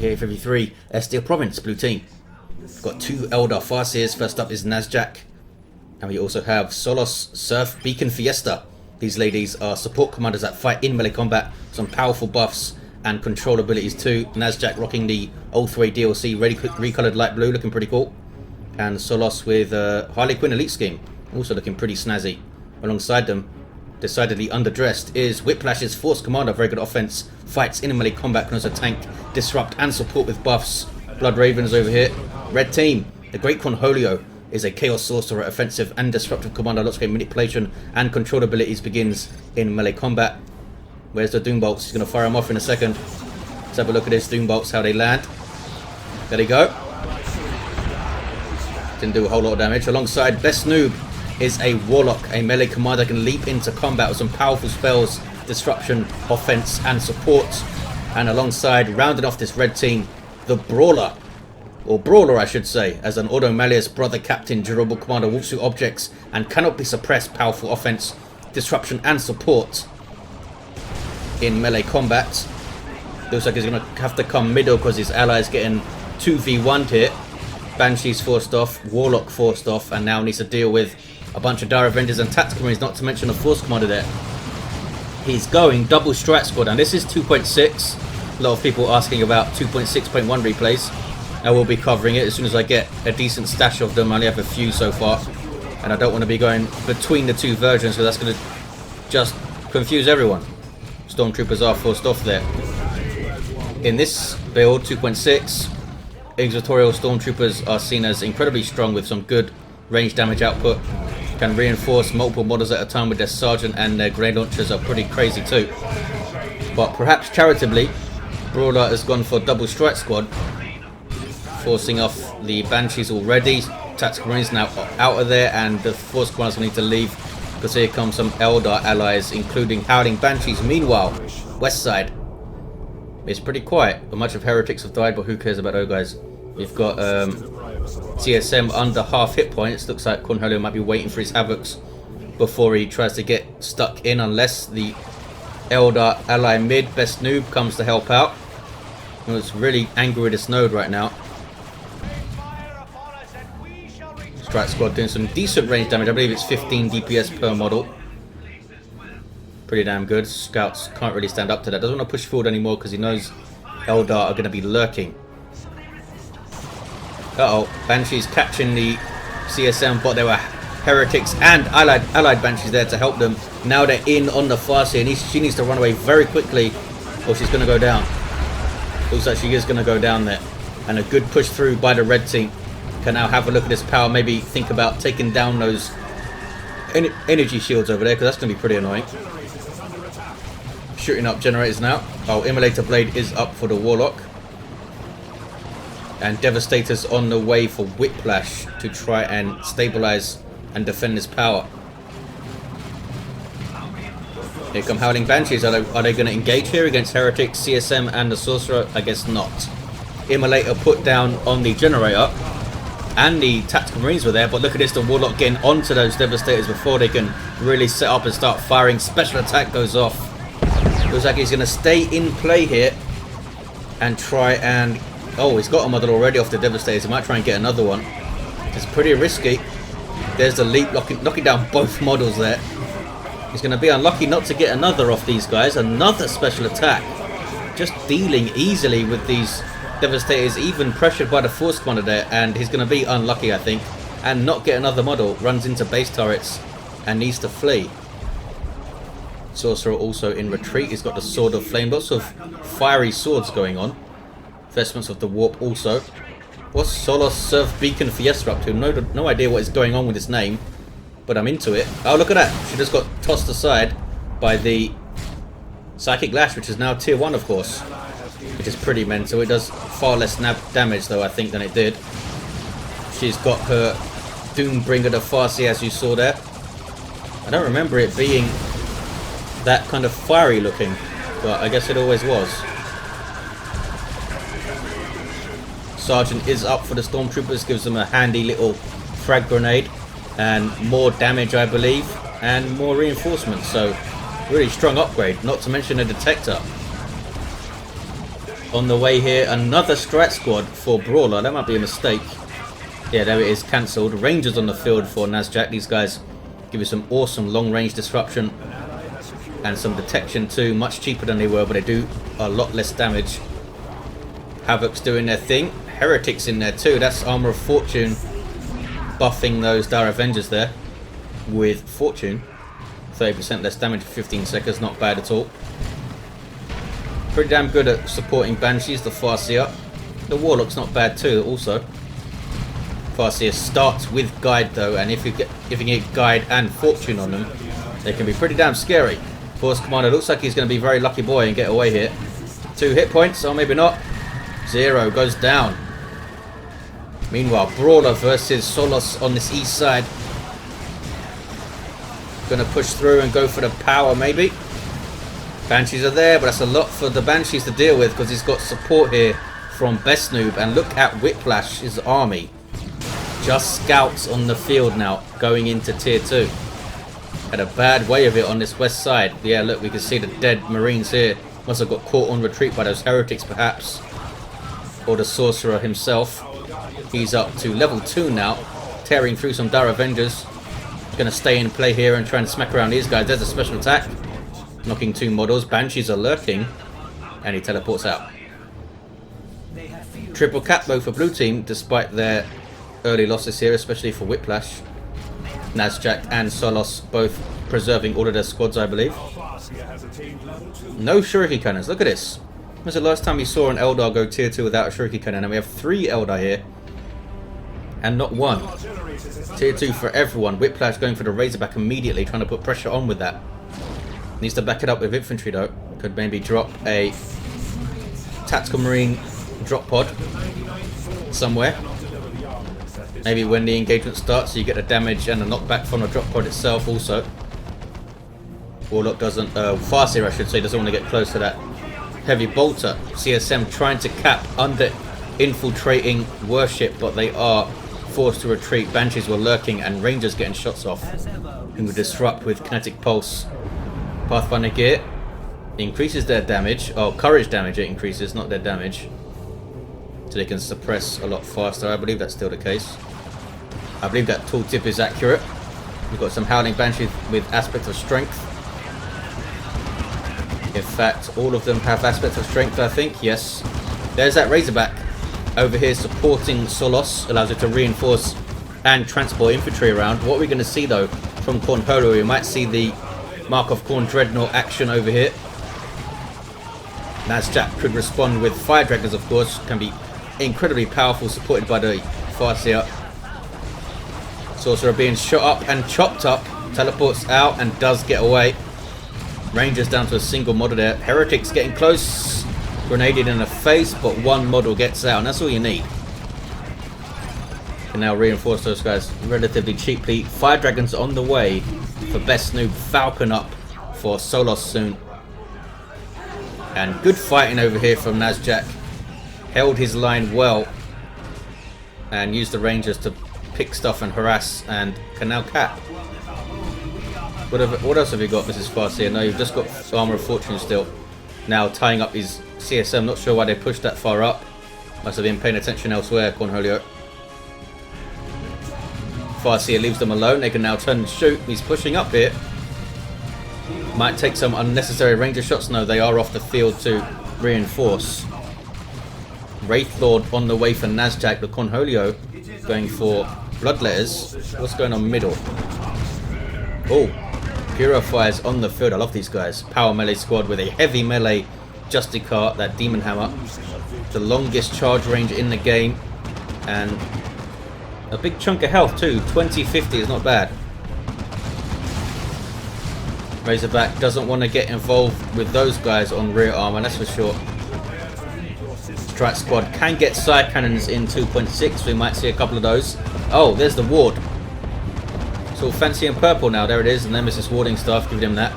here for V3, Estia Province, blue team. We've got two Eldar Farseers. First up is Nazzjack. And we also have SOLOS, Surf, Beacon, Fiesta. These ladies are support commanders that fight in melee combat. Some powerful buffs and control abilities too. Nazzjack rocking the Ultra DLC, recolored light blue, looking pretty cool. And SOLOS with Harley Quinn Elite Scheme, also looking pretty snazzy. Alongside them, decidedly underdressed, is WhipLash's Force Commander, very good offense, fights in melee combat, can also tank, disrupt and support with buffs. Blood Ravens over here. Red team, the Great Cornholio is a Chaos Sorcerer, offensive and disruptive commander, lots of great manipulation and control abilities, begins in melee combat. Where's the Doom Bolts? He's going to fire them off in a second. Let's have a look at his Doom Bolts, how they land. There they go. Didn't do a whole lot of damage. Alongside BestN00b is a Warlock, a melee commander that can leap into combat with some powerful spells, disruption, offense and support. And alongside, rounding off this red team, the Brawler, or Brawler I should say, as an Ordo Malleus brother captain, durable commander, wolves through objects and cannot be suppressed, powerful offense, disruption and support in melee combat. Looks like he's going to have to come middle because his allies getting 2v1'd here. Banshee's forced off, Warlock forced off, and now needs to deal with a bunch of Dire Avengers and Tactical Marines, not to mention a Force Commander there. He's going double strike squad, and this is 2.6. A lot of people asking about 2.6.1 replays. I will be covering it as soon as I get a decent stash of them. I only have a few so far, and I don't want to be going between the two versions because that's going to just confuse everyone. Stormtroopers are forced off there. In this build, 2.6, Executorial Stormtroopers are seen as incredibly strong with some good range damage output. Can reinforce multiple models at a time with their Sergeant, and their grenade launchers are pretty crazy too. But perhaps charitably, Brawler has gone for double strike squad, forcing off the Banshees already. Tactical Marines now out of there, and the Force Commanders will need to leave because here come some Eldar allies, including Howling Banshees. Meanwhile, west side, it's pretty quiet. A bunch of heretics have died, but who cares about those guys? We've got CSM under half hit points. Looks like Cornholio might be waiting for his Havocs before he tries to get stuck in, unless the Eldar ally mid, BestN00b, comes to help out. He's really angry with this node right now. Strike squad doing some decent range damage. I believe it's 15 DPS per model. Pretty damn good. Scouts can't really stand up to that. Doesn't want to push forward anymore because he knows Eldar are going to be lurking. Uh-oh, Banshees catching the CSM, but there were heretics and allied Banshees there to help them. Now they're in on the Farseer, and she needs to run away very quickly or she's going to go down. Looks like she is going to go down there. And a good push through by the red team. Can now have a look at this power, maybe think about taking down those energy shields over there, because that's going to be pretty annoying. Shooting up generators now. Oh, Immolator Blade is up for the Warlock. And Devastator's on the way for WhipLash to try and stabilize and defend his power. Here come Howling Banshees. Are they going to engage here against Heretics, CSM and the Sorcerer? I guess not. Immolator put down on the generator. And the Tactical Marines were there, but look at this, the Warlock getting onto those Devastators before they can really set up and start firing. Special attack goes off. Looks like he's going to stay in play here and try and... Oh, he's got a model already off the Devastators. He might try and get another one. It's pretty risky. There's the leap, knocking down both models there. He's going to be unlucky not to get another off these guys. Another special attack. Just dealing easily with these Devastators, even pressured by the Force Commander there, and he's going to be unlucky, I think, and not get another model. Runs into base turrets and needs to flee. Sorcerer also in retreat. He's got the Sword of Flame. Lots of fiery swords going on. Vestments of the Warp also. What's Solos, Surf, Beacon, Fiesta up to? No idea what is going on with his name, but I'm into it. Oh, look at that. She just got tossed aside by the Psychic Lash, which is now tier 1, of course. Which is pretty mental. It does far less damage, though, I think, than it did. She's got her Doombringer, the Farseer, as you saw there. I don't remember it being that kind of fiery looking, but I guess it always was. Sergeant is up for the Stormtroopers, gives them a handy little frag grenade and more damage, I believe, and more reinforcements. So really strong upgrade, not to mention a detector. On the way here, another strat squad for Brawler. That might be a mistake. Yeah, there it is, cancelled. Rangers on the field for Nazzjack. These guys give you some awesome long-range disruption and some detection too. Much cheaper than they were, but they do a lot less damage. Havoc's doing their thing. Heretics in there too. That's Armor of Fortune buffing those Dire Avengers there with Fortune. 30% less damage for 15 seconds. Not bad at all. Pretty damn good at supporting Banshees, the Farseer. The Warlock's not bad too also. Farseer starts with Guide though, and if you can get Guide and Fortune on them, they can be pretty damn scary. Force Commander looks like he's going to be a very lucky boy and get away here. 2 hit points, or maybe not. 0 goes down. Meanwhile, Brawler versus Solos on this east side. Going to push through and go for the power maybe. Banshees are there, but that's a lot for the Banshees to deal with because he's got support here from BestN00b. And look at WhipLash, his army. Just scouts on the field now, going into tier 2. Had a bad way of it on this west side. Yeah, look, we can see the dead Marines here. Must have got caught on retreat by those heretics perhaps. Or the Sorcerer himself. He's up to level 2 now, tearing through some Dire Avengers. Gonna stay in play here and try and smack around these guys. There's a special attack. Knocking 2 models. Banshees are lurking. And he teleports out. Triple cap though for blue team, despite their early losses here, especially for WhipLash. Nazzjack and Solos both preserving all of their squads, I believe. No Shuriken cannons. Look at this. When was the last time you saw an Eldar go tier 2 without a Shuriken cannon? And we have 3 Eldar here. And not 1. Tier 2 for everyone. WhipLash going for the Razorback immediately, trying to put pressure on with that. Needs to back it up with infantry though. Could maybe drop a Tactical Marine drop pod somewhere. Maybe when the engagement starts, so you get the damage and the knockback from the drop pod itself also. Warlock doesn't, Farseer I should say, doesn't want to get close to that heavy bolter. CSM trying to cap under infiltrating worship, but they are forced to retreat. Banshees were lurking and Rangers getting shots off. Who will disrupt with kinetic pulse. Pathfinder gear increases their damage. Oh, courage damage it increases, not their damage. So they can suppress a lot faster. I believe that's still the case. I believe that tooltip is accurate. We've got some Howling Banshees with aspect of strength. In fact, all of them have aspect of strength, I think. Yes. There's that Razorback over here supporting Solos. Allows it to reinforce and transport infantry around. What we're going to see though from Cornholio, we might see the Mark of Corn Dreadnought action over here. Nazzjack could respond with Fire Dragons, of course. Can be incredibly powerful, supported by the Farseer. Sorcerer being shot up and chopped up. Teleports out and does get away. Rangers down to a single model there. Heretics getting close. Grenaded in the face, but 1 model gets out. And that's all you need. Can now reinforce those guys relatively cheaply. Fire Dragons on the way for BestN00b. Falcon up for Solos soon. And good fighting over here from Nazzjack. Held his line well. And used the Rangers to pick stuff and harass. And can now cap. What else have you got, Mrs. Farseer? No, you've just got Armor of Fortune still. Now tying up his CSM. Not sure why they pushed that far up. Must have been paying attention elsewhere, Cornholio. Farseer leaves them alone. They can now turn and shoot. He's pushing up here. Might take some unnecessary Ranger shots. No, they are off the field to reinforce. Wraithlord on the way for Nazzjack. The Cornholio going for Bloodletters. What's going on middle? Oh, Purifiers on the field. I love these guys. Power melee squad with a heavy melee Justicar, that Demon Hammer. The longest charge range in the game. And a big chunk of health too. 2050 is not bad. Razorback doesn't want to get involved with those guys on rear armor, that's for sure. Strike squad can get side cannons in 2.6. We might see a couple of those. Oh, there's the ward. It's all fancy and purple now. There it is. And Nemesis warding staff. Give him that.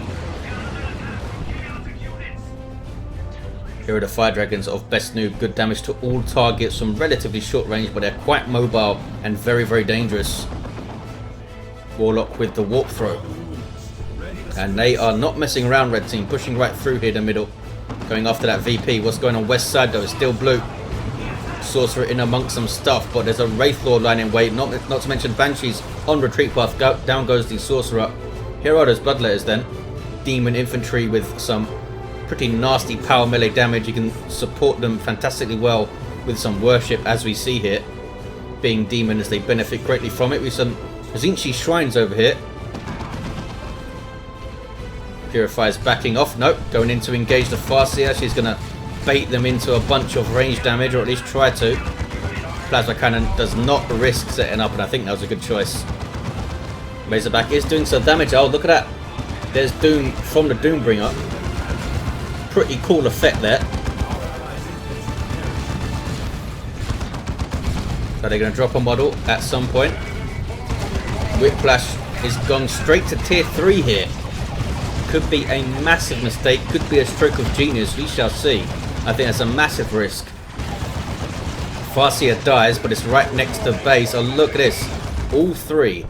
Here are the Fire Dragons of BestN00b. Good damage to all targets from relatively short range, but they're quite mobile and very, very dangerous. Warlock with the warp throw. And they are not messing around, red team. Pushing right through here the middle. Going after that VP. What's going on west side though? It's still blue. Sorcerer in amongst some stuff, but there's a Wraith Lord lying in wait. Not to mention Banshees on retreat path. Down goes the Sorcerer. Here are those Bloodletters then. Demon infantry with some pretty nasty power melee damage. You can support them fantastically well with some worship, as we see here. Being demons, they benefit greatly from it with some Zinchi shrines over here. Purifier's backing off. Nope, going in to engage the Farseer. She's going to bait them into a bunch of range damage, or at least try to. Plasma Cannon does not risk setting up, and I think that was a good choice. Razorback is doing some damage. Oh, look at that. There's Doom from the Doombringer. Pretty cool effect there. So they're going to drop a model at some point. WhipLash is gone straight to tier 3 here. Could be a massive mistake. Could be a stroke of genius. We shall see. I think that's a massive risk. Farseer dies, but it's right next to base. Oh, look at this. All 3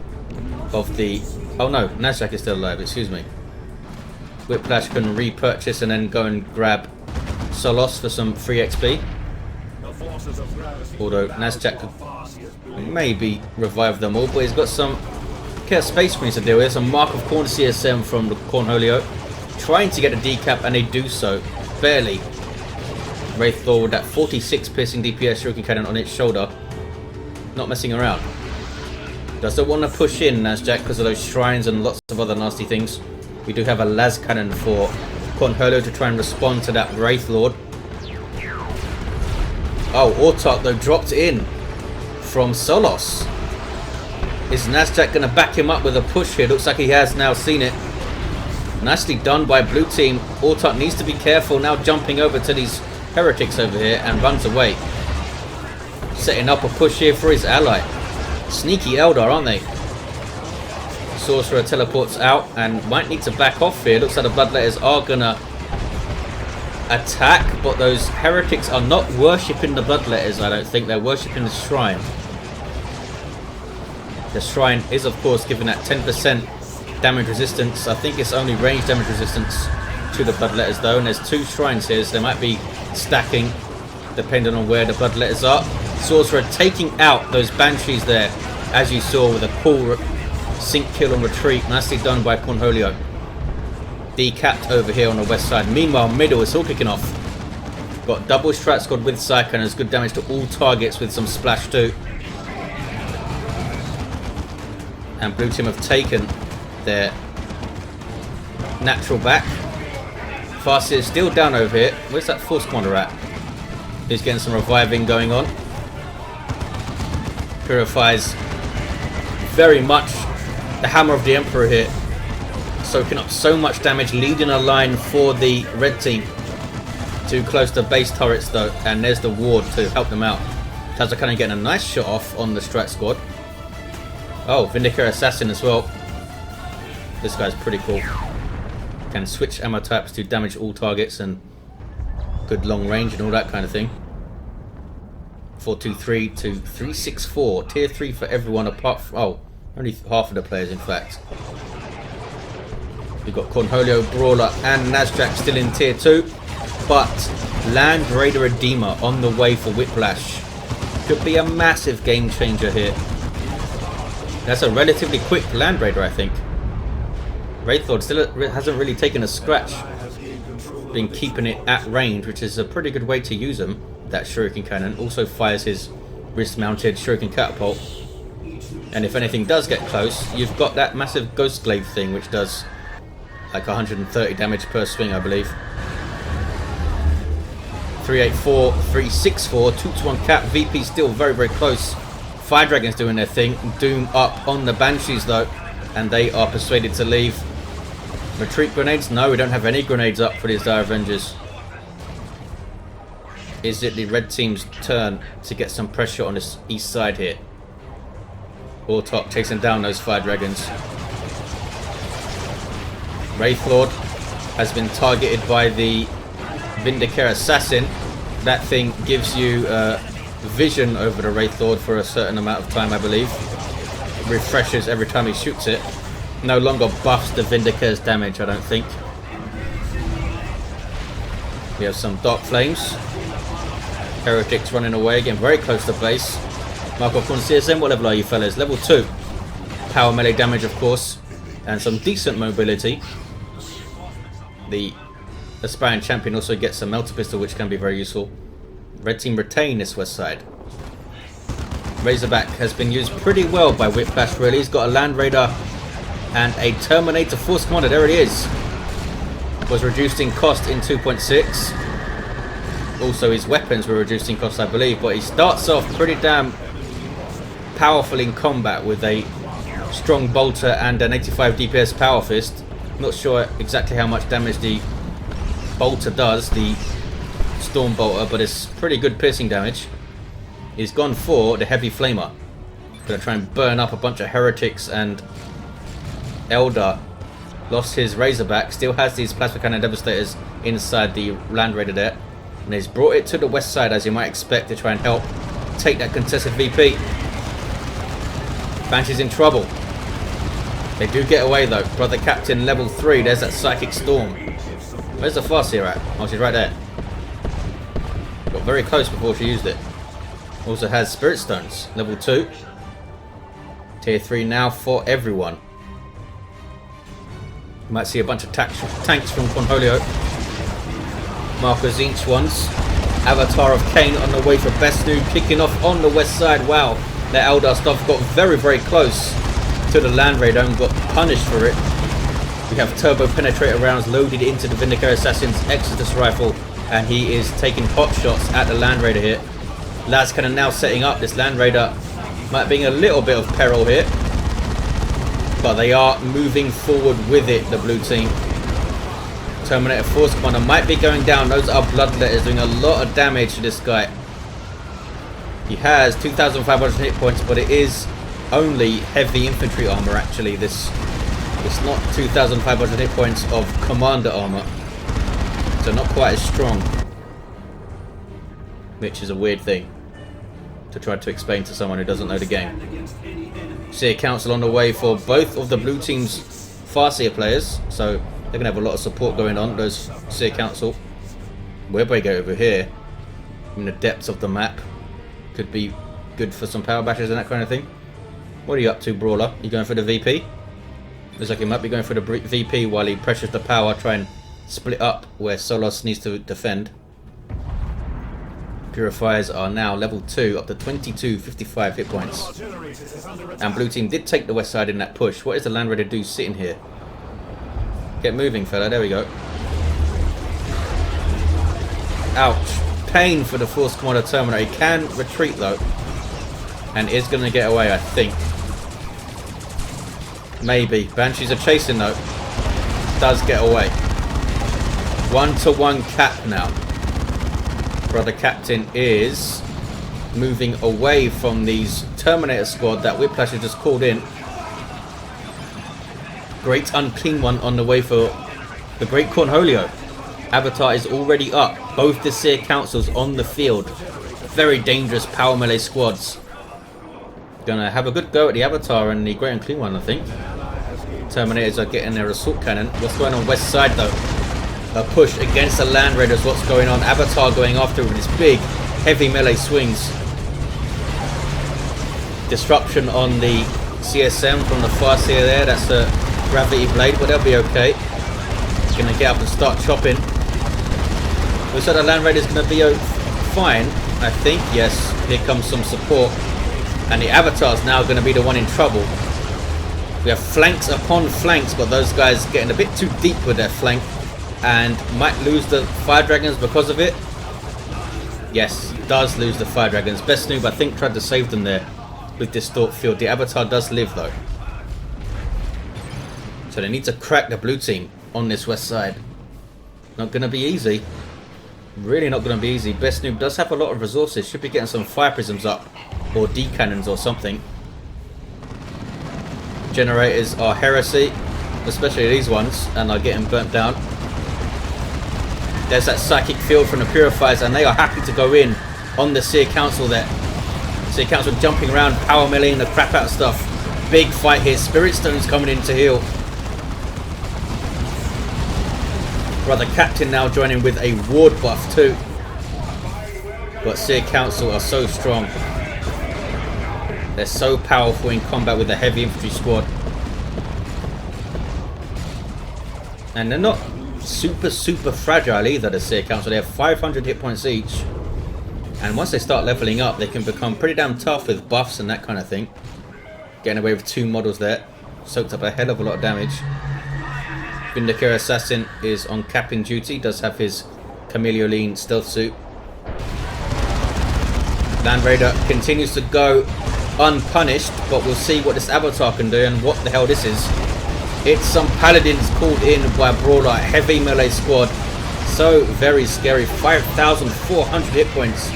of the... Oh no, Nazzjack is still alive. Excuse me. WhipLash can repurchase and then go and grab Solos for some free XP. Although Nazzjack could maybe revive them all, but he's got some Chaos Space Marines to deal with. Some Mark of Corn CSM from the Cornholio, trying to get a decap, and they do so. Barely. Wraith Lord with that 46 piercing DPS Shuriken Cannon on its shoulder. Not messing around. Doesn't want to push in Nazzjack because of those shrines and lots of other nasty things. We do have a Las Cannon for Cornholio to try and respond to that Wraith Lord. Oh, Autarch though dropped in from Solos. Is Nazzjack going to back him up with a push here? Looks like he has now seen it. Nicely done by blue team. Autarch needs to be careful now, jumping over to these heretics over here and runs away. Setting up a push here for his ally. Sneaky Eldar, aren't they? Sorcerer teleports out and might need to back off here. Looks like the Bloodletters are going to attack, but those heretics are not worshipping the Bloodletters, I don't think. They're worshipping the shrine. The shrine is, of course, giving that 10% damage resistance. I think it's only range damage resistance to the Bloodletters, though. And there's 2 shrines here, so they might be stacking depending on where the Bloodletters are. Sorcerer taking out those Banshees there, as you saw, with a cool sink kill on retreat. Nicely done by Cornholio. Decapped over here on the west side. Meanwhile, middle is all kicking off. Got double Strat Squad with Psycho and has good damage to all targets with some splash too. And blue team have taken their natural back. Farseer is still down over here. Where's that Force Commander at? He's getting some reviving going on. Purifies very much the Hammer of the Emperor here. Soaking up so much damage, leading a line for the red team. Too close to base turrets though, and there's the ward to help them out. Nazzjack kind of getting a nice shot off on the Strat Squad. Oh, Vindicator Assassin as well. This guy's pretty cool. Can switch ammo types to damage all targets and good long range and all that kind of thing. 423 to 364. Tier 3 for everyone apart from... Oh, only half of the players in fact. We've got Cornholio, Brawler and Nazzjack still in tier 2. But Land Raider Redeemer on the way for WhipLash. Could be a massive game changer here. That's a relatively quick Land Raider, I think. Wraith Lord still hasn't really taken a scratch. Been keeping it at range, which is a pretty good way to use him. That Shuriken Cannon also fires his wrist-mounted Shuriken Catapult. And if anything does get close, you've got that massive Ghost Glaive thing, which does like 130 damage per swing, I believe. 384, 364, 2-1 cap. VP still very, very close. Fire Dragons doing their thing. Doom up on the Banshees though, and they are persuaded to leave. Retreat grenades? No, we don't have any grenades up for these Dire Avengers. Is it the red team's turn to get some pressure on this east side here? Autarch chasing down those Fire Dragons. Wraith Lord has been targeted by the Vindicator Assassin. That thing gives you vision over the Wraith Lord for a certain amount of time, I believe. It refreshes every time he shoots it. No longer buffs the Vindicator's damage, I don't think. We have some Dark Flames. Heretics running away, getting very close to base. Mark off on CSM. What level are you, fellas? Level 2. Power melee damage, of course. And some decent mobility. The aspiring champion also gets a melter pistol, which can be very useful. Red team retain this west side. Razorback has been used pretty well by WhipLash, really. He's got a Land Raider and a Terminator Force Commander. There it is. Was reduced in cost in 2.6. Also, his weapons were reduced in cost, I believe. But he starts off pretty damn powerful in combat with a strong bolter and an 85 DPS power fist. Not sure exactly how much damage the bolter does, the storm bolter, but it's pretty good piercing damage. He's gone for the heavy flamer. Gonna try and burn up a bunch of heretics, and Eldar lost his Razorback. Still has these plasma cannon devastators inside the Land Raider there, and he's brought it to the west side, as you might expect, to try and help take that contested VP. Banshee's in trouble. They do get away though. Brother Captain level 3. There's that Psychic Storm. Where's the Farseer at? Oh, she's right there. Got very close before she used it. Also has Spirit Stones. Level 2. Tier 3 now for everyone. You might see a bunch of tanks from Cornholio. Marcus Inch ones. Avatar of Cain on the way for BestN00b, kicking off on the west side. Wow, the Eldar stuff got very, very close to the Land Raider and got punished for it. We have turbo penetrator rounds loaded into the Vindicator Assassin's Exodus rifle, and he is taking pot shots at the Land Raider here. Lads kind of now setting up. This Land Raider might be in a little bit of peril here, but they are moving forward with it, the blue team. Terminator Force Commander might be going down. Those are Bloodletters doing a lot of damage to this guy. He has 2,500 hit points, but it is only heavy infantry armor actually. It's not 2,500 hit points of commander armor, so not quite as strong, which is a weird thing to try to explain to someone who doesn't know the game. See a council on the way for both of the blue team's Farseer players, so they're gonna have a lot of support going on. Those Seer Council. Where do I go over here? In the depths of the map, could be good for some power bashes and that kind of thing. What are you up to, Brawler? You going for the VP? Looks like he might be going for the VP while he pressures the power, try and split up where Solos needs to defend. Purifiers are now level 2, up to 2255 hit points. And blue team did take the west side in that push. What is the Land Raider do sitting here? Get moving, fella. There we go. Ouch. Pain for the Force Commander Terminator. He can retreat though, and is going to get away, I think. Maybe. Banshees are chasing though. Does get away. 1-to-1 cap now. Brother Captain is moving away from these Terminator squad that WhipLash has just called in. Great Unclean One on the way for the Great Cornholio. Avatar is already up. Both the Seer Councils on the field. Very dangerous power melee squads. Gonna have a good go at the Avatar and the Great Unclean One, I think. Terminators are getting their assault cannon. What's going on west side though? A push against the Land Raiders. What's going on? Avatar going after with his big heavy melee swings. Disruption on the CSM from the Farseer there. That's a gravity blade, but they'll be okay. He's gonna get up and start chopping. Looks like the Land Raider's gonna be fine, I think. Yes, here comes some support. And the Avatar's now gonna be the one in trouble. We have flanks upon flanks, but those guys getting a bit too deep with their flank and might lose the Fire Dragons because of it. Yes, does lose the Fire Dragons. BestN00b, I think, tried to save them there with this Thought Field. The Avatar does live though. So they need to crack the blue team on this west side. Not going to be easy. Really not going to be easy. BestN00b does have a lot of resources. Should be getting some Fire Prisms up. Or D-Cannons or something. Generators are heresy. Especially these ones. And are getting burnt down. There's that Psychic Field from the Purifiers. And they are happy to go in on the Seer Council there. Seer Council jumping around. Power meleeing the crap out of stuff. Big fight here. Spirit Stones coming in to heal. Brother Captain now joining with a ward buff too. But Seer Council are so strong. They're so powerful in combat with the heavy infantry squad. And they're not super fragile either, the Seer Council. They have 500 hit points each. And once they start leveling up, they can become pretty damn tough with buffs and that kind of thing. Getting away with 2 models there. Soaked up a hell of a lot of damage. Vindicator Assassin is on capping duty. Does have his Chameleoline stealth suit. Land Raider continues to go unpunished, but we'll see what this avatar can do and what the hell this is. It's some paladins called in by Brawler, heavy melee squad. So very scary. 5,400 hit points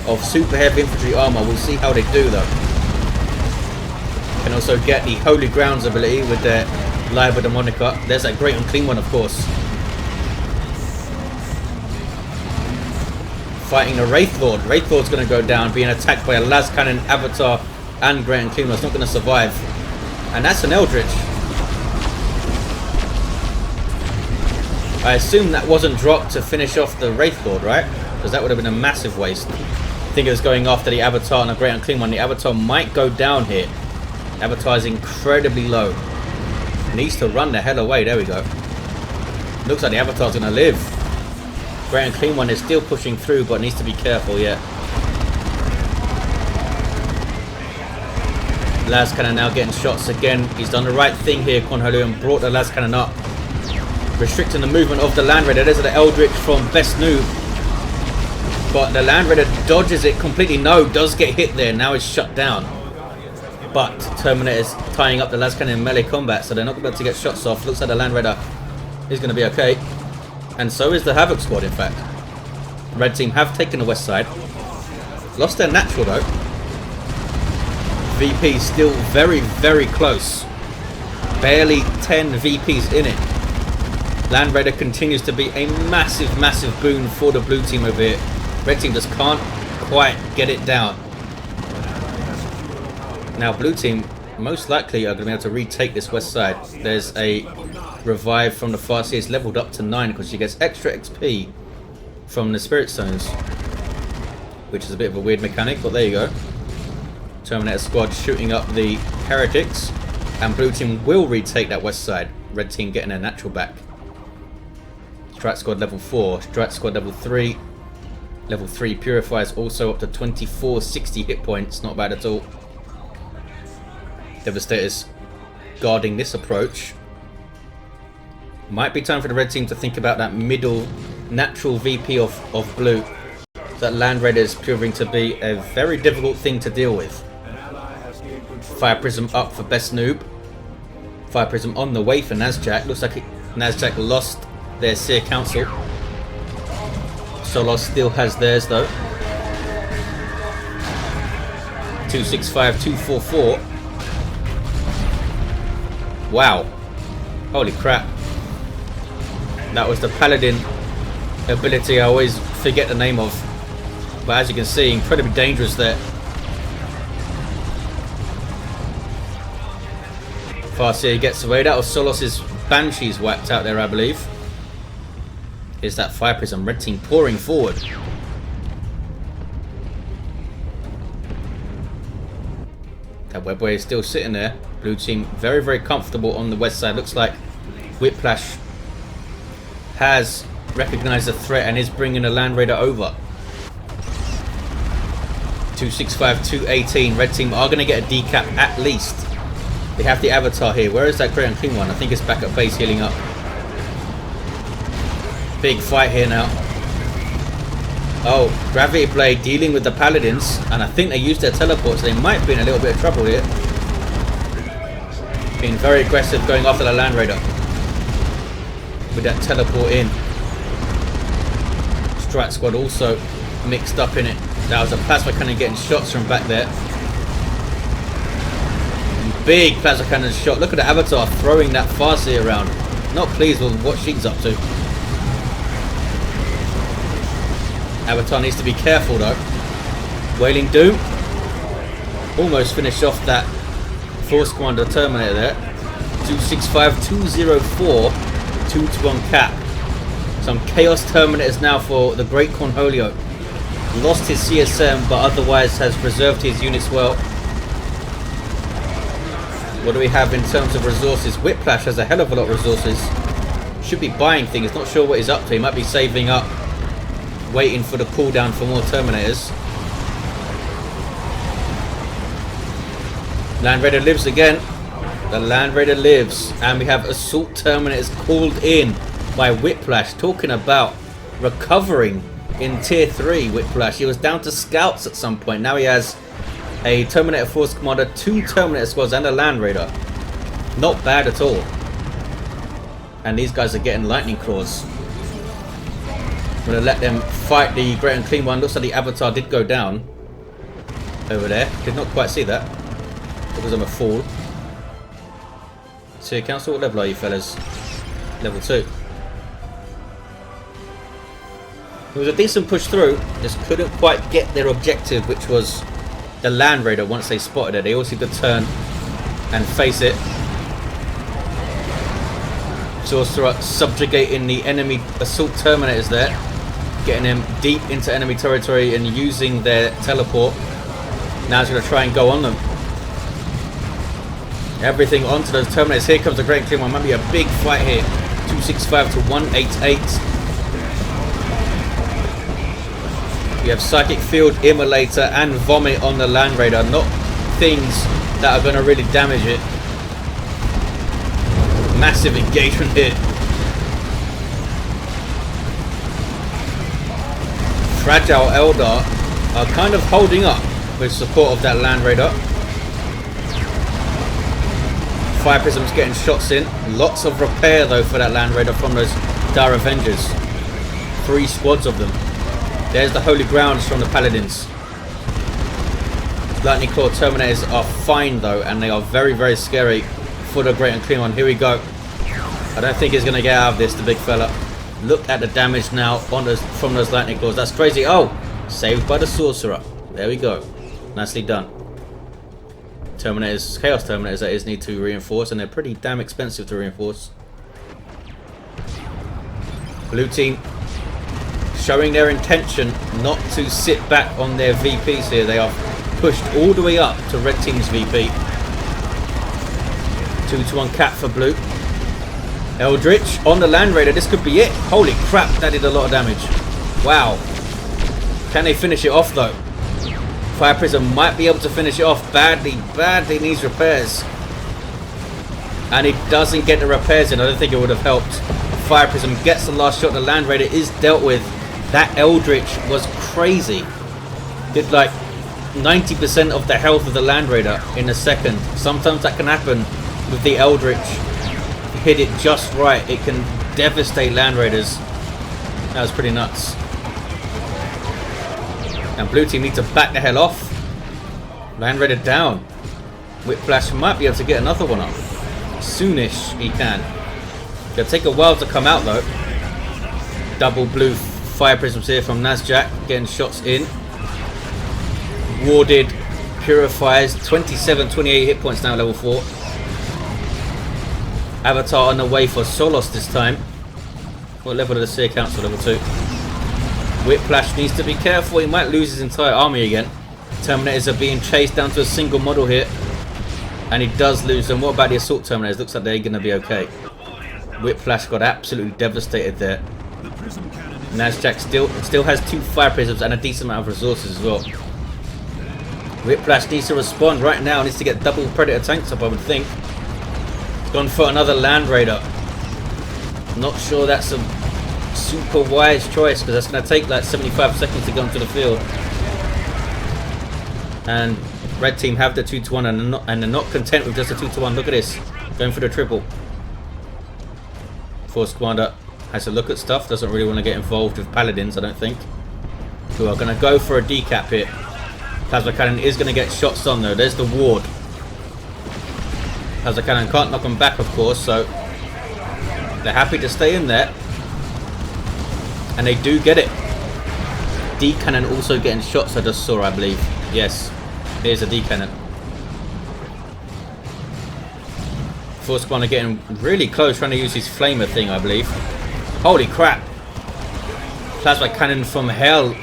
of super heavy infantry armor. We'll see how they do though. Can also get the Holy Grounds ability with their Live with the Monica. There's that great unclean one, of course. Fighting the Wraith Lord. Wraith Lord's going to go down, being attacked by a las cannon, avatar, and great unclean one. It's not going to survive. And that's an Eldritch. I assume that wasn't dropped to finish off the Wraith Lord, right? Because that would have been a massive waste. I think it was going after the avatar and a great unclean one. The avatar might go down here. Avatar is incredibly low. Needs to run the hell away. There we go. Looks like the avatar's going to live. Great and clean one is still pushing through, but needs to be careful yet. Las Cannon now getting shots again. He's done the right thing here, Cornholio, and brought the Las Cannon up. Restricting the movement of the Land Raider. There's the Eldritch from BestN00b. But the Land Raider dodges it completely. No, does get hit there. Now it's shut down. But Terminator's tying up the las cannon in melee combat, so they're not about to get shots off. Looks like the Land Raider is going to be okay. And so is the Havoc squad, in fact. The red team have taken the west side. Lost their natural, though. VP still very close. Barely 10 VPs in it. Land Raider continues to be a massive boon for the blue team over here. Red team just can't quite get it down. Now, blue team most likely are going to be able to retake this west side. There's a revive from the Farseer. It's leveled up to 9 because she gets extra XP from the Spirit Stones, which is a bit of a weird mechanic, but there you go. Terminator squad shooting up the heretics, and blue team will retake that west side. Red team getting their natural back. Strat squad level 4, Strat squad level 3. Level 3 purifies also up to 2460 hit points. Not bad at all. Devastator's guarding this approach. Might be time for the red team to think about that middle natural VP of blue. That Land Raider is proving to be a very difficult thing to deal with. Fire Prism up for BestN00b. Fire Prism on the way for Nazzjack. Looks like Nazzjack lost their Seer Council. SOLOS still has theirs though. 265, 244. Wow. Holy crap. That was the Paladin ability I always forget the name of. But as you can see, incredibly dangerous there. Farseer gets away. That was Solos's Banshees whacked out there, I believe. Here's that Fire Prism. Red team pouring forward. That Webway is still sitting there. Blue team very comfortable on the west side. Looks like WhipLash has recognized the threat and is bringing the Land Raider over. 265, 218. Red team are going to get a decap at least. They have the avatar here. Where is that great and clean one? I think it's back at base healing up. Big fight here now. Oh, Gravity Blade dealing with the Paladins, and I think they used their teleport, so they might be in a little bit of trouble here. Being very aggressive going after the Land Raider with that teleport in. Strat squad also mixed up in it. That was a plasma cannon getting shots from back there. Big plasma cannon shot. Look at the avatar throwing that Farseer around. Not pleased with what she's up to. Avatar needs to be careful though. Wailing Doom almost finished off that Force Commander Terminator there. 265, 204, 2 to 1 cap. Some Chaos Terminators now for the Great Cornholio. Lost his CSM, but otherwise has preserved his units well. What do we have in terms of resources? WhipLash has a hell of a lot of resources. Should be buying things. Not sure what he's up to. He might be saving up, waiting for the cooldown for more Terminators. Land Raider lives again. The Land Raider lives. And we have Assault Terminators called in by WhipLash. Talking about recovering in Tier 3, WhipLash. He was down to Scouts at some point. Now he has a Terminator Force Commander, 2 Terminator Squads, and a Land Raider. Not bad at all. And these guys are getting Lightning Claws. I'm going to let them fight the Great and Clean one. Looks like the Avatar did go down over there. Did not quite see that. Because I'm a fool. Sea Council, what level are you fellas? Level 2. It was a decent push through. Just couldn't quite get their objective, which was the Land Raider. Once they spotted it, they also could turn and face it. Sorcerer subjugating the enemy Assault Terminators there, getting them deep into enemy territory and using their teleport. Now he's going to try and go on them. Everything onto those Terminators. Here comes the Great Clean one. Might be a big fight here. 265 to 188. You have Psychic Field, Immolator, and Vomit on the Land Raider. Not things that are going to really damage it. Massive engagement here. Fragile Eldar are kind of holding up with support of that Land Raider. Fire Prism's getting shots in. Lots of repair though for that Land Raider from those Dire Avengers. 3 squads of them. There's the Holy Grounds from the Paladins. Lightning Claw Terminators are fine though, and they are very, very scary for the Great and Clean one. Here we go. I don't think he's going to get out of this, the big fella. Look at the damage now on those, from those Lightning Claws. That's crazy. Oh, saved by the Sorcerer. There we go. Nicely done. Terminators, Chaos Terminators that is, need to reinforce, and they're pretty damn expensive to reinforce. Blue team showing their intention not to sit back on their VPs here. They are pushed all the way up to red team's VP. 2-1 cap for blue. Eldritch on the Land Raider. This could be it. Holy crap, that did a lot of damage. Wow. Can they finish it off though? Fire Prism might be able to finish it off. Badly needs repairs. And he doesn't get the repairs in. I don't think it would have helped. Fire Prism gets the last shot. The Land Raider is dealt with. That Eldritch was crazy. Did like 90% of the health of the Land Raider in a second. Sometimes that can happen with the Eldritch. Hit it just right, it can devastate Land Raiders. That was pretty nuts. And blue team need to back the hell off. Land Raider down. WhipLash might be able to get another one up. Soonish he can. It'll take a while to come out though. Double blue Fire Prisms here from Nazzjack, getting shots in. Warded Purifiers, 27-28 hit points now, level 4. Avatar on the way for Solos this time. What level did the Sea Council? Level 2. WhipLash needs to be careful. He might lose his entire army again. Terminators are being chased down to a single model here. And he does lose them. What about the Assault Terminators? Looks like they're going to be okay. WhipLash got absolutely devastated there. Nazzjack still has 2 Fire Prisms and a decent amount of resources as well. WhipLash needs to respond right now. Needs to get double Predator tanks up, I would think. Gone for another Land Raider. Not sure that's a super wise choice because that's going to take like 75 seconds to go into the field. And red team have the 2-1 and they're not content with just a 2-1. Look at this. Going for the triple. Force Commander has a look at stuff. Doesn't really want to get involved with Paladins, I don't think. Who are going to go for a decap here. Plasma Cannon is going to get shots on though. There's the ward. Plasma Cannon can't knock them back, of course, so they're happy to stay in there. And they do get it. D Cannon also getting shots, I just saw, I believe. Yes, here's a D Cannon. Force Commander getting really close, trying to use his flamer thing, I believe. Holy crap! plasma cannon from hell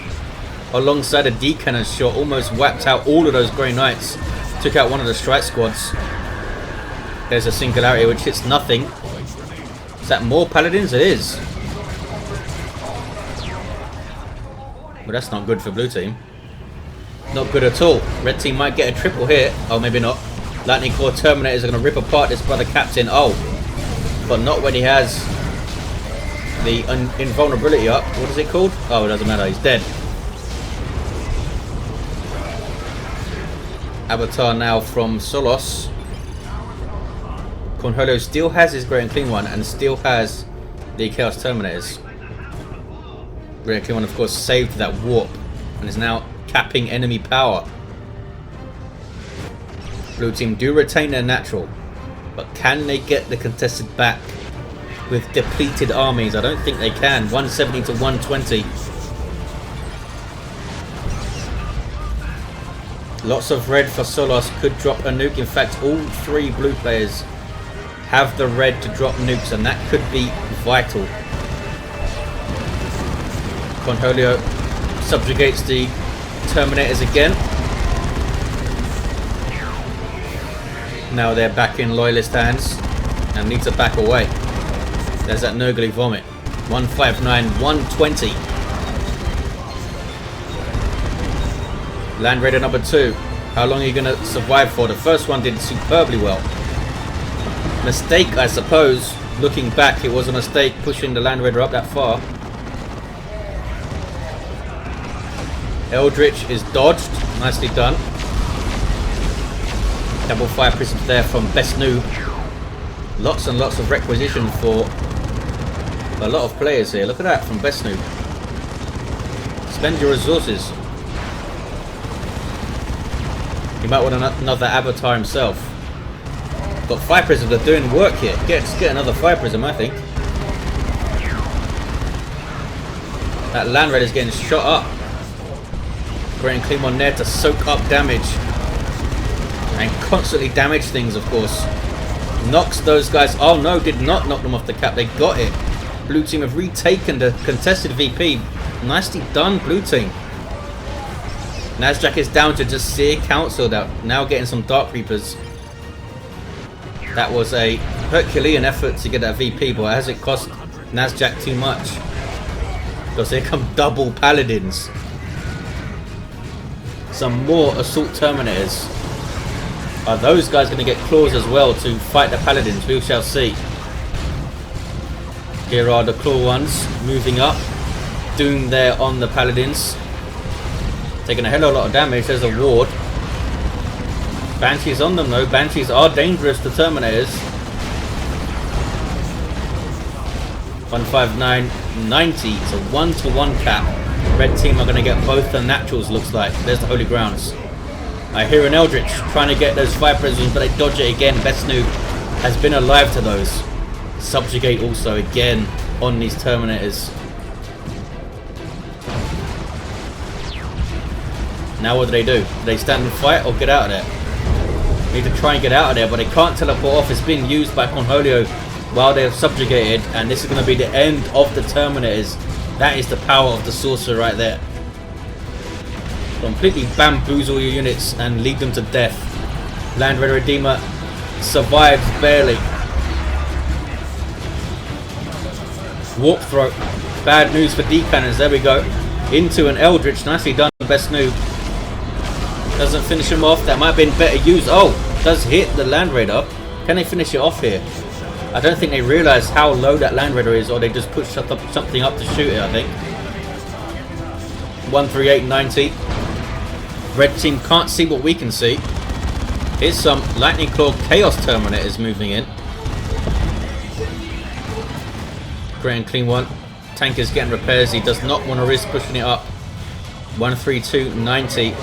alongside a D-cannon shot almost wiped out all of those Grey Knights. Took out one of the strike squads. There's a singularity which hits nothing. Is that more paladins? It is. Well, that's not good for blue team. Not good at all. Red team might get a triple hit. Oh, maybe not. Lightning Claw Terminators are going to rip apart this brother captain. Oh, but not when he has the invulnerability up. What is it called? Oh, it doesn't matter. He's dead. Avatar now from Solos. Cornholio still has his Great and Clean One and still has the Chaos Terminators. Great and Clean One, of course, saved that warp and is now capping enemy power. Blue team do retain their natural, but can they get the contested back with depleted armies? I don't think they can. 170 to 120. Lots of red for Solos. Could drop a nuke. In fact, all three blue players have the red to drop nukes, and that could be vital. Cornholio subjugates the Terminators again. Now they're back in Loyalist hands and need to back away. There's that Nurgly Vomit. 159, 120. Land Raider number 2. How long are you going to survive for? The first one did superbly well. Mistake, I suppose. Looking back, it was a mistake pushing the Land Raider up that far. Eldritch is dodged. Nicely done. Double fire prisms there from BestN00b. Lots and lots of requisition for a lot of players here. Look at that from BestN00b. Spend your resources. He might want another avatar himself. Got fire prisms that are doing work here. Let's get another fire prism, I think. That Land Raider is getting shot up. Great and Clean One there to soak up damage. And constantly damage things, of course. Knocks those guys. Oh no, did not knock them off the cap. They got it. Blue team have retaken the contested VP. Nicely done, blue team. Nazzjack is down to just Seer Council now getting some Dark Reapers. That was a Herculean effort to get that VP, but has it cost Nazzjack too much? Because here come double Paladins. Some more Assault Terminators. Are those guys going to get claws as well to fight the Paladins? We shall see. Here are the claw ones moving up. Doom there on the Paladins. Taking a hell of a lot of damage. There's a ward. Banshees on them though. Banshees are dangerous to Terminators. 159, 90. It's a 1-to-1 cap. Red team are going to get both the naturals, looks like. There's the Holy Grounds. I hear an Eldritch trying to get those fire prisms, but they dodge it again. BestN00b has been alive to those. Subjugate also again on these Terminators. Now what do? Do they stand and fight or get out of there? Need to try and get out of there, but they can't teleport off. It's being used by Cornholio while they're subjugated, and this is going to be the end of the Terminators. That is the power of the Sorcerer right there. Completely bamboozle your units and lead them to death. Land Raider Redeemer survives barely. Warp Throat. Bad news for D-Cannons. There we go. Into an Eldritch. Nicely done, BestN00b. Doesn't finish him off. That might have been better used. Oh, does hit the Land Raider. Can they finish it off here? I don't think they realise how low that Land Raider is, or they just pushed something up to shoot it, I think. 138.90. Red team can't see what we can see. Here's some Lightning Claw Chaos Terminators moving in. Great and Clean One. Tank is getting repairs. He does not want to risk pushing it up. 132.90.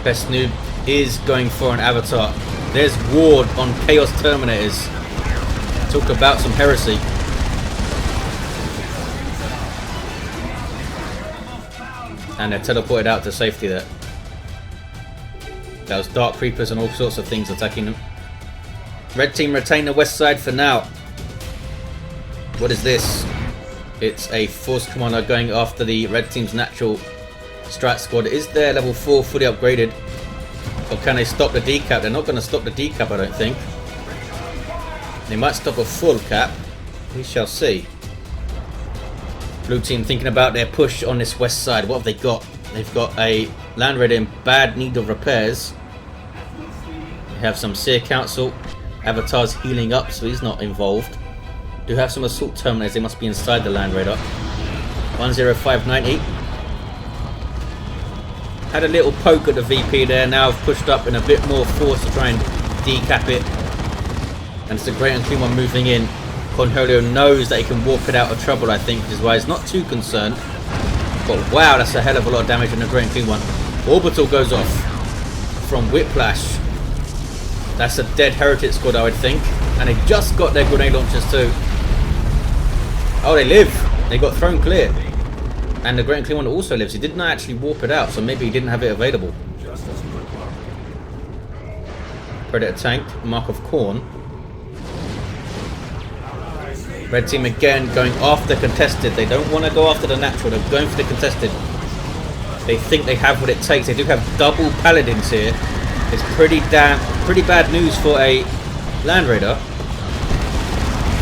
BestN00b is going for an avatar. There's Ward on Chaos Terminators. Talk about some heresy. And they're teleported out to safety there. That was Dark Creepers and all sorts of things attacking them. Red team retain the west side for now. What is this? It's a force commander going after the red team's natural strat squad. Is their level 4 fully upgraded? Or can they stop the decap? They're not going to stop the decap, I don't think. They might stop a full cap. We shall see. Blue team thinking about their push on this west side. What have they got? They've got a Land Raider in bad need of repairs. They have some Seer Council. Avatar's healing up, so he's not involved. Do have some assault terminators. They must be inside the Land Raider. 10590. Had a little poke at the VP there. Now I've pushed up in a bit more force to try and decap it. And it's the Great Unclean One moving in. Cornholio knows that he can walk it out of trouble, I think, which is why he's not too concerned. But wow, that's a hell of a lot of damage on the Great Unclean One. Orbital goes off from WhipLash. That's a dead Heretic squad, I would think. And they just got their grenade launchers too. Oh, they live. They got thrown clear. And the Great Unclean One also lives. He did not actually warp it out, so maybe he didn't have it available. Predator tank, Mark of Corn. Red team again going after contested. They don't want to go after the natural. They're going for the contested. They think they have what it takes. They do have double paladins here. It's pretty bad news for a Land Raider.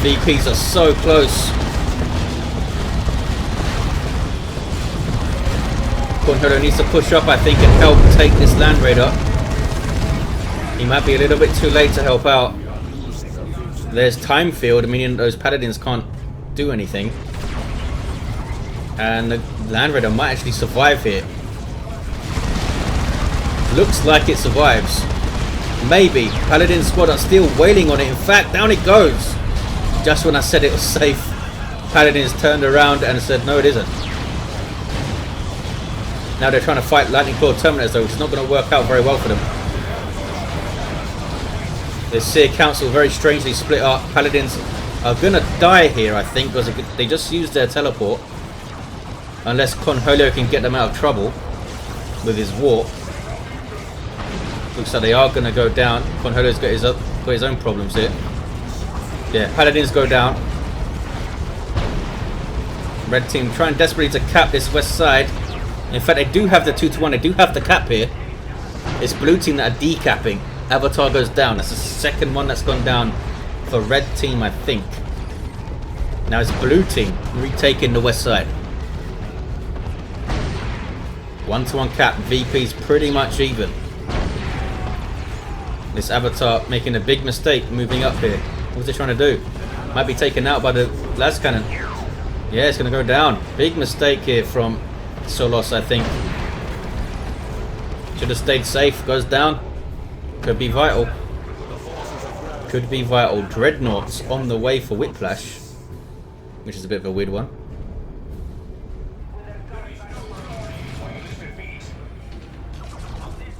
VPs are so close. Cornholio needs to push up, I think, and help take this Land Raider. He might be a little bit too late to help out. There's time field, meaning those paladins can't do anything. And the Land Raider might actually survive here. Looks like it survives. Maybe. Paladin squad are still wailing on it. In fact, down it goes. Just when I said it was safe, Paladins turned around and said, no, it isn't. Now they're trying to fight Lightning Claw Terminators, though, which is not going to work out very well for them. The Seer Council very strangely split up. Paladins are going to die here, I think, because they just used their teleport. Unless Cornholio can get them out of trouble with his warp. Looks like they are going to go down. Cornholio's got his own problems here. Yeah, Paladins go down. Red team trying desperately to cap this west side. In fact, they do have the 2-1. They do have the cap here. It's blue team that are decapping. Avatar goes down. That's the second one that's gone down for red team, I think. Now it's blue team retaking the west side. 1-1 cap. VP's pretty much even. This Avatar making a big mistake moving up here. What's they trying to do? Might be taken out by the las cannon. Yeah, it's going to go down. Big mistake here from Solos, I think. Should have stayed safe. Goes down. Could be vital. Could be vital. Dreadnoughts on the way for WhipLash, which is a bit of a weird one.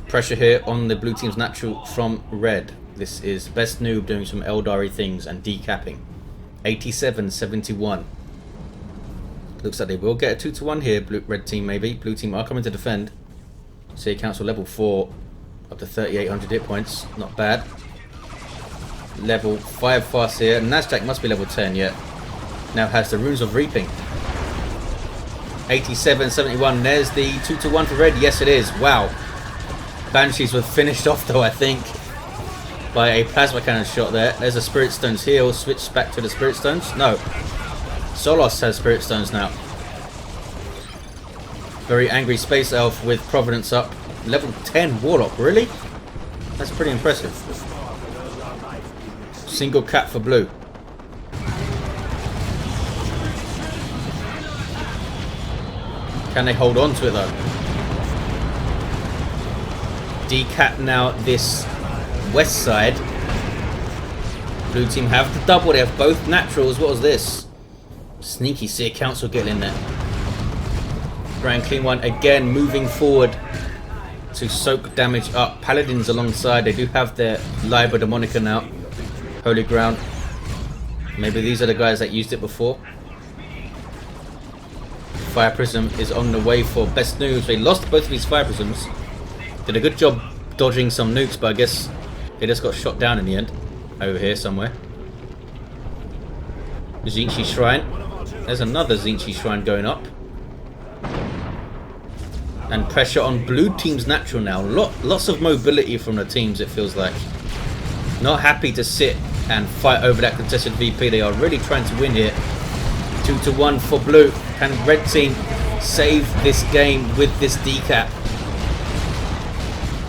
Pressure here on the blue team's natural from red. This is BestN00b doing some Eldar-y things and decapping. 87-71. Looks like they will get a 2-1 here. Red team maybe. Blue team are coming to defend. Seer Council level 4 up to 3,800 hit points. Not bad. Level 5 Farseer. Nazzjack must be level 10 yet. Now has the Runes of Reaping. 87-71. There's the 2-1 for red. Yes, it is. Wow. Banshees were finished off though, I think, by a plasma cannon shot there. There's a Spirit Stones heal. Switch back to the Spirit Stones. No. Solos has Spirit Stones now. Very angry Space Elf with Providence up. Level 10 Warlock. Really? That's pretty impressive. Single cap for blue. Can they hold on to it though? Decap now this west side. Blue team have the double. They have both naturals. What was this? Sneaky Seer Council getting in there. Grand Clean One again moving forward to soak damage up. Paladins alongside. They do have their Liber Demonica now. Holy Ground. Maybe these are the guys that used it before. Fire Prism is on the way for BestN00b. They lost both of these Fire Prisms. Did a good job dodging some nukes, but I guess they just got shot down in the end. Over here somewhere. Zinchi Shrine. There's another Zinchi Shrine going up. And pressure on blue team's natural now. Lots of mobility from the teams, it feels like. Not happy to sit and fight over that contested VP. They are really trying to win here. 2-1 for blue. Can red team save this game with this decap?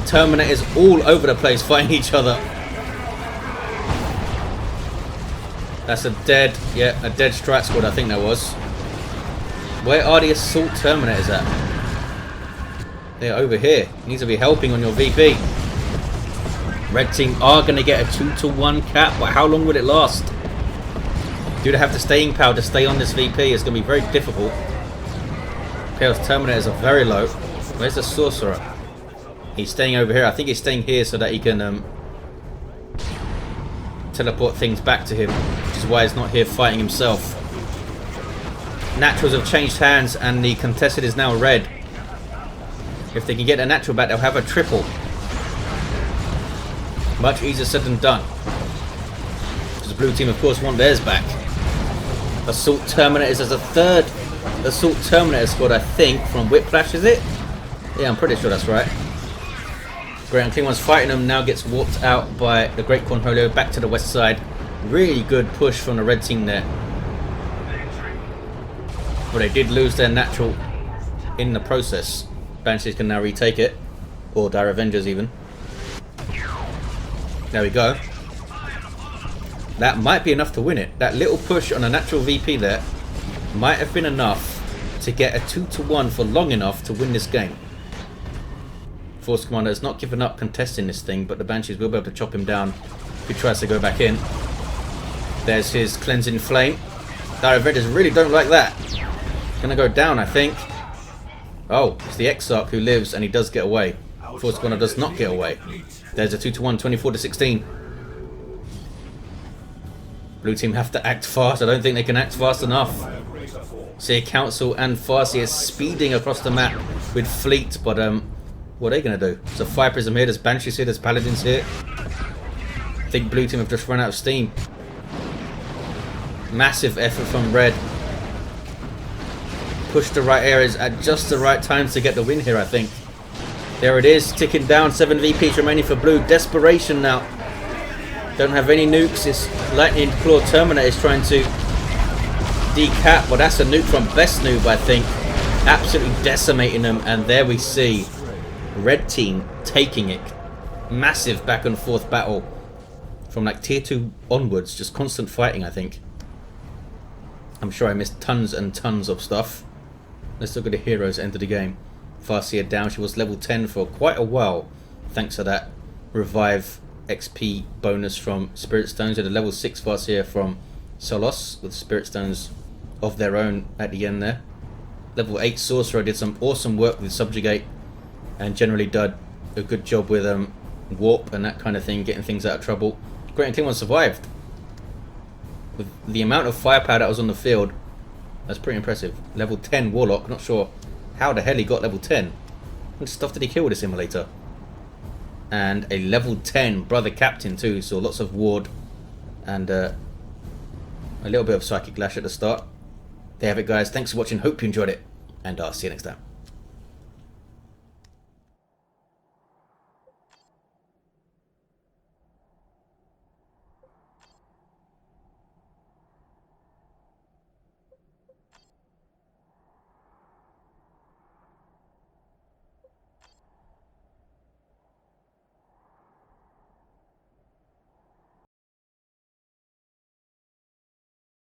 Terminators all over the place fighting each other. That's a dead strike squad, I think that was. Where are the assault terminators at? They're over here. You need to be helping on your VP. Red team are going to get a 2-1 cap, but how long will it last? Do they have the staying power to stay on this VP? It's going to be very difficult. Imperial's terminators are very low. Where's the Sorcerer? He's staying over here. I think he's staying here so that he can teleport things back to him, which is why he's not here fighting himself. Naturals have changed hands and the contested is now red. If they can get a natural back, they'll have a triple. Much easier said than done. Because the blue team, of course, want theirs back. Assault Terminators as a third Assault Terminator squad, I think, from WhipLash, is it? Yeah, I'm pretty sure that's right. Great and Clean One's fighting them, now gets walked out by the Great Cornholio back to the west side. Really good push from the red team there. But they did lose their natural in the process. Banshees can now retake it. Or Dire Avengers even. There we go. That might be enough to win it. That little push on a natural VP there might have been enough to get a 2-1 for long enough to win this game. Force Commander has not given up contesting this thing, but the Banshees will be able to chop him down if he tries to go back in. There's his Cleansing Flame. Dire Avengers really don't like that. Gonna go down, I think. Oh, it's the Exarch who lives and he does get away. Force Commander does not get away. There's a 2-1, 24-16. Blue team have to act fast. I don't think they can act fast enough. See, Council and Farseer is speeding across the map with fleet, but what are they going to do? There's a Fire Prism here, there's Banshees here, there's Paladins here. I think blue team have just run out of steam. Massive effort from red. Push the right areas at just the right times to get the win here, I think. There it is, ticking down. 7 VPs remaining for blue. Desperation now. Don't have any nukes. This Lightning Claw Terminator is trying to decap. Well, that's a nuke from BestN00b, I think. Absolutely decimating them. And there we see red team taking it. Massive back and forth battle. From like tier 2 onwards. Just constant fighting, I think. I'm sure I missed tons and tons of stuff. Let's look at the heroes enter the game. Farseer down. She was level 10 for quite a while. Thanks to that revive XP bonus from Spirit Stones. Had a level 6 Farseer from Solos with Spirit Stones of their own at the end there. Level 8 Sorcerer did some awesome work with Subjugate and generally did a good job with Warp and that kind of thing, getting things out of trouble. Great and Clean One survived. With the amount of firepower that was on the field, that's pretty impressive. Level 10 Warlock, not sure how the hell he got level 10. What stuff did he kill with the simulator? And a level 10 Brother Captain too, so lots of ward and a little bit of Psychic Lash at the start. There you have it, guys. Thanks for watching, hope you enjoyed it, and I'll see you next time.